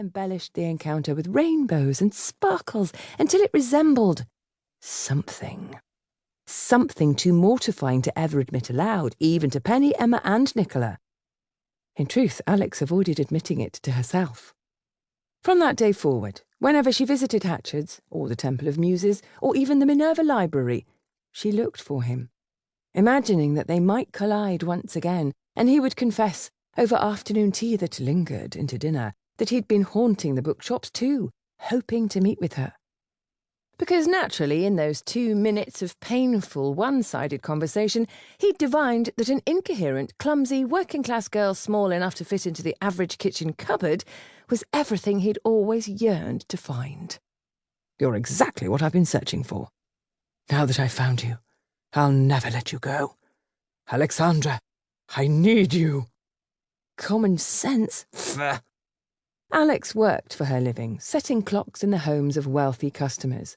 embellished the encounter with rainbows and sparkles until it resembled something. Something too mortifying to ever admit aloud, even to Penny, Emma and Nicola. In truth, Alex avoided admitting it to herself. From that day forward, whenever she visited Hatchard's, or the Temple of Muses, or even the Minerva Library, she looked for him, imagining that they might collide once again, and he would confess, over afternoon tea that lingered into dinner, that he'd been haunting the bookshops too, hoping to meet with her. Because naturally, in those 2 minutes of painful, one-sided conversation, he'd divined that an incoherent, clumsy, working-class girl small enough to fit into the average kitchen cupboard was everything he'd always yearned to find. "You're exactly what I've been searching for. Now that I've found you, I'll never let you go. Alexandra, I need you." Common sense? Pfft. Alex worked for her living, setting clocks in the homes of wealthy customers.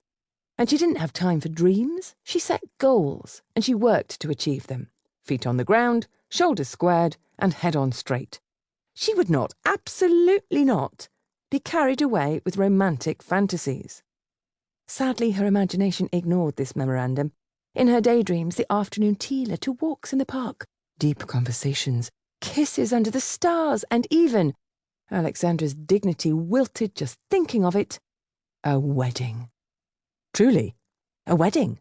And she didn't have time for dreams. She set goals, and she worked to achieve them. Feet on the ground, shoulders squared, and head on straight. She would not, absolutely not, be carried away with romantic fantasies. Sadly, her imagination ignored this memorandum. In her daydreams, the afternoon tea led to walks in the park, deep conversations, kisses under the stars, and even, Alexandra's dignity wilted just thinking of it, a wedding. Truly, a wedding.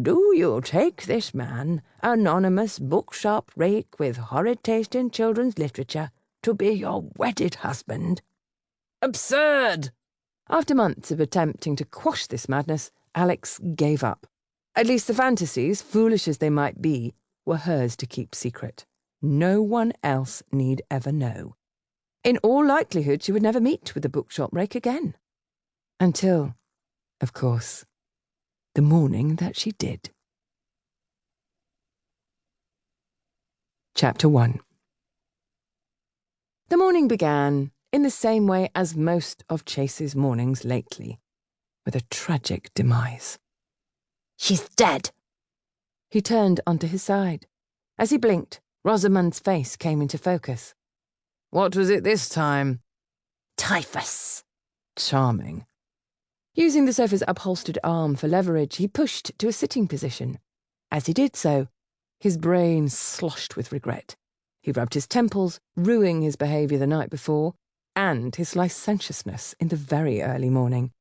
"Do you take this man, anonymous bookshop rake with horrid taste in children's literature, to be your wedded husband?" Absurd! After months of attempting to quash this madness, Alex gave up. At least the fantasies, foolish as they might be, were hers to keep secret. No one else need ever know. In all likelihood, she would never meet with the bookshop rake again. Until, of course, the morning that she did. Chapter 1. The morning began in the same way as most of Chase's mornings lately, with a tragic demise. "She's dead." He turned onto his side. As he blinked, Rosamund's face came into focus. "What was it this time?" "Typhus." Charming. Using the sofa's upholstered arm for leverage, he pushed to a sitting position. As he did so, his brain sloshed with regret. He rubbed his temples, rueing his behaviour the night before, and his licentiousness in the very early morning.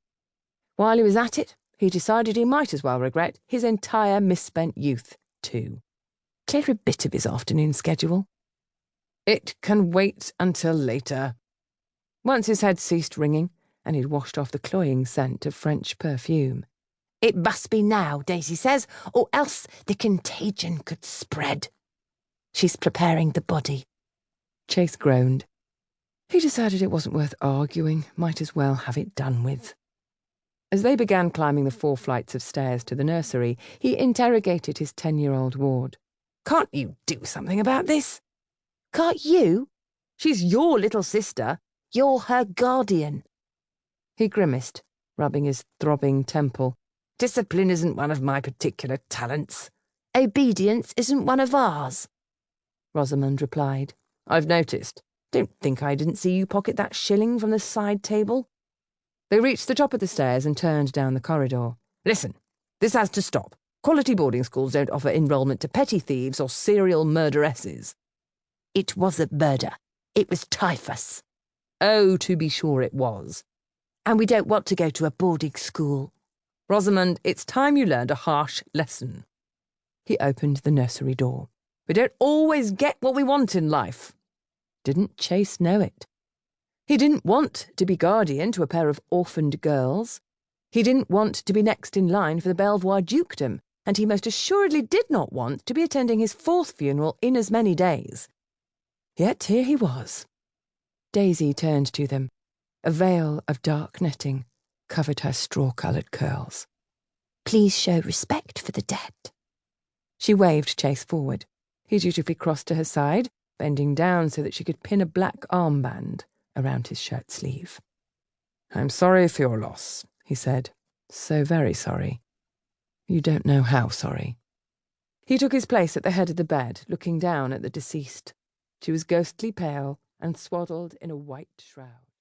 While he was at it, he decided he might as well regret his entire misspent youth, too. Clear a bit of his afternoon schedule. It can wait until later. Once his head ceased ringing, and he'd washed off the cloying scent of French perfume. "It must be now," Daisy says, "or else the contagion could spread. She's preparing the body." Chase groaned. He decided it wasn't worth arguing, might as well have it done with. As they began climbing the 4 flights of stairs to the nursery, he interrogated his 10-year-old ward. "Can't you do something about this?" "Can't you? She's your little sister. You're her guardian." He grimaced, rubbing his throbbing temple. "Discipline isn't one of my particular talents." "Obedience isn't one of ours," Rosamund replied. "I've noticed. Don't think I didn't see you pocket that shilling from the side table." They reached the top of the stairs and turned down the corridor. "Listen, this has to stop. Quality boarding schools don't offer enrolment to petty thieves or serial murderesses." "It wasn't murder. It was typhus." "Oh, to be sure it was." "And we don't want to go to a boarding school." "Rosamund, it's time you learned a harsh lesson." He opened the nursery door. "We don't always get what we want in life." Didn't Chase know it? He didn't want to be guardian to a pair of orphaned girls. He didn't want to be next in line for the Belvoir dukedom, and he most assuredly did not want to be attending his 4th funeral in as many days. Yet here he was. Daisy turned to them. A veil of dark netting covered her straw-coloured curls. "Please show respect for the dead." She waved Chase forward. He dutifully crossed to her side, bending down so that she could pin a black armband around his shirt sleeve. "I'm sorry for your loss," he said. "So very sorry. You don't know how sorry." He took his place at the head of the bed, looking down at the deceased. She was ghostly pale and swaddled in a white shroud.